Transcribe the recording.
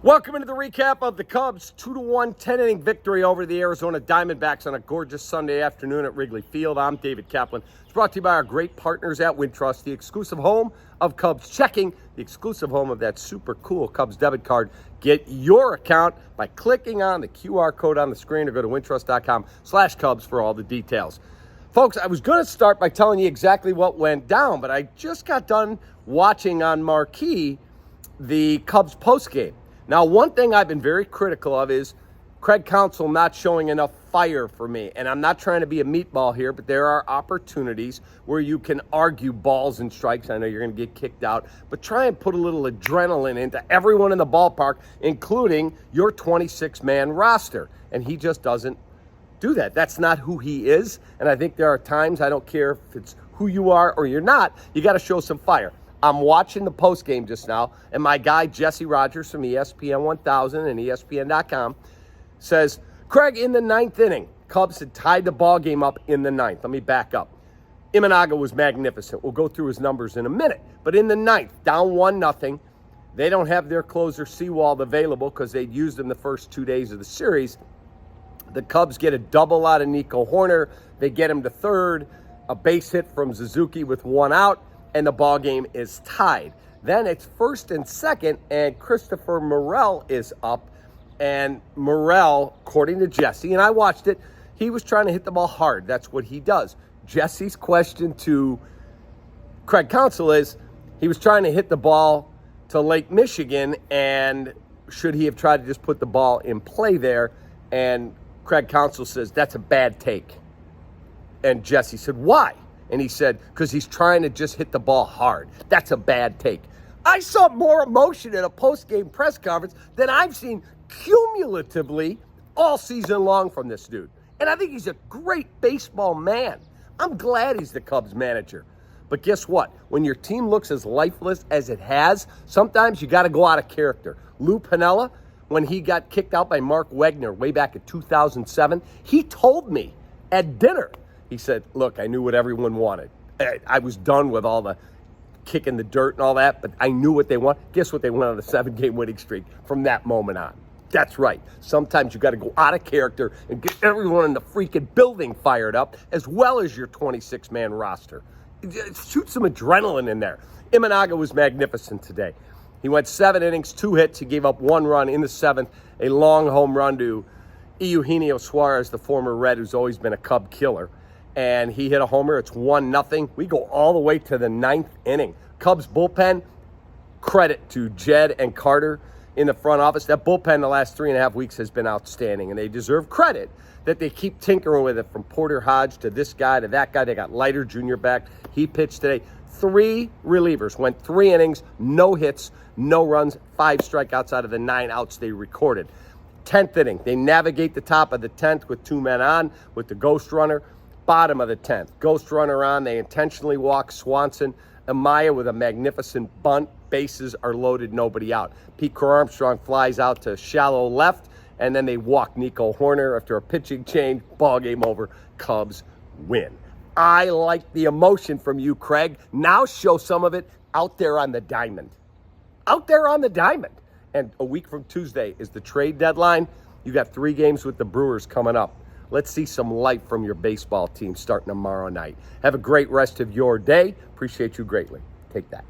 Welcome into the recap of the Cubs' 2-1 10-inning victory over the Arizona Diamondbacks on a gorgeous Sunday afternoon at Wrigley Field. I'm David Kaplan. It's brought to you by our great partners at Wintrust, the exclusive home of Cubs checking, the exclusive home of that super cool Cubs debit card. Get your account by clicking on the QR code on the screen or go to wintrust.com/Cubs for all the details. Folks, I was going to start by telling you exactly what went down, but I just got done watching on Marquee the Cubs postgame. Now, one thing I've been very critical of is Craig Counsell not showing enough fire for me. And I'm not trying to be a meatball here, but there are opportunities where you can argue balls and strikes. I know you're going to get kicked out, but try and put a little adrenaline into everyone in the ballpark, including your 26-man roster. And he just doesn't do that. That's not who he is. And I think there are times, I don't care if it's who you are or you're not, you got to show some fire. I'm watching the postgame just now, and my guy, Jesse Rodgers from ESPN 1000 and ESPN.com, says, Craig, in the ninth inning, Cubs had tied the ball game up in the ninth. Let me back up. Imanaga was magnificent. We'll go through his numbers in a minute. But in the ninth, down 1-0, they don't have their closer Sewald available because they'd used him the first 2 days of the series. The Cubs get a double out of Nico Hoerner. They get him to third, a base hit from Suzuki with one out, and the ball game is tied. Then it's first and second, and Christopher Morel is up. And Morel, according to Jesse, and I watched it, he was trying to hit the ball hard. That's what he does. Jesse's question to Craig Counsell is, he was trying to hit the ball to Lake Michigan, and should he have tried to just put the ball in play there? And Craig Counsell says, that's a bad take. And Jesse said, why? And he said, because he's trying to just hit the ball hard. That's a bad take. I saw more emotion in a post-game press conference than I've seen cumulatively all season long from this dude. And I think he's a great baseball man. I'm glad he's the Cubs manager. But guess what? When your team looks as lifeless as it has, sometimes you got to go out of character. Lou Piniella, when he got kicked out by Mark Wagner way back in 2007, he told me at dinner, he said, look, I knew what everyone wanted. I was done with all the kicking the dirt and all that, but I knew what they want. Guess what? They went on a 7-game winning streak from that moment on. That's right. Sometimes you got to go out of character and get everyone in the freaking building fired up, as well as your 26-man roster. Shoot some adrenaline in there. Imanaga was magnificent today. He went 7 innings, 2 hits. He gave up 1 run in the 7th, a long home run to Eugenio Suarez, the former Red, who's always been a Cub killer. And he hit a homer. It's 1-0. We go all the way to the 9th inning. Cubs bullpen, credit to Jed and Carter in the front office. That bullpen the last 3.5 weeks has been outstanding, and they deserve credit that they keep tinkering with it, from Porter Hodge to this guy to that guy. They got Leiter Jr. back. He pitched today. 3 relievers, went 3 innings, no hits, no runs, 5 strikeouts out of the 9 outs they recorded. 10th inning, they navigate the top of the 10th with 2 men on with the ghost runner. Bottom of the 10th, ghost runner on. They intentionally walk Swanson. Amaya with a magnificent bunt. Bases are loaded, nobody out. Pete Armstrong flies out to shallow left, and then they walk Nico Hoerner after a pitching change. Ball game over. Cubs win. I like the emotion from you, Craig. Now show some of it out there on the diamond. Out there on the diamond. And a week from Tuesday is the trade deadline. You got 3 games with the Brewers coming up. Let's see some light from your baseball team starting tomorrow night. Have a great rest of your day. Appreciate you greatly. Take that.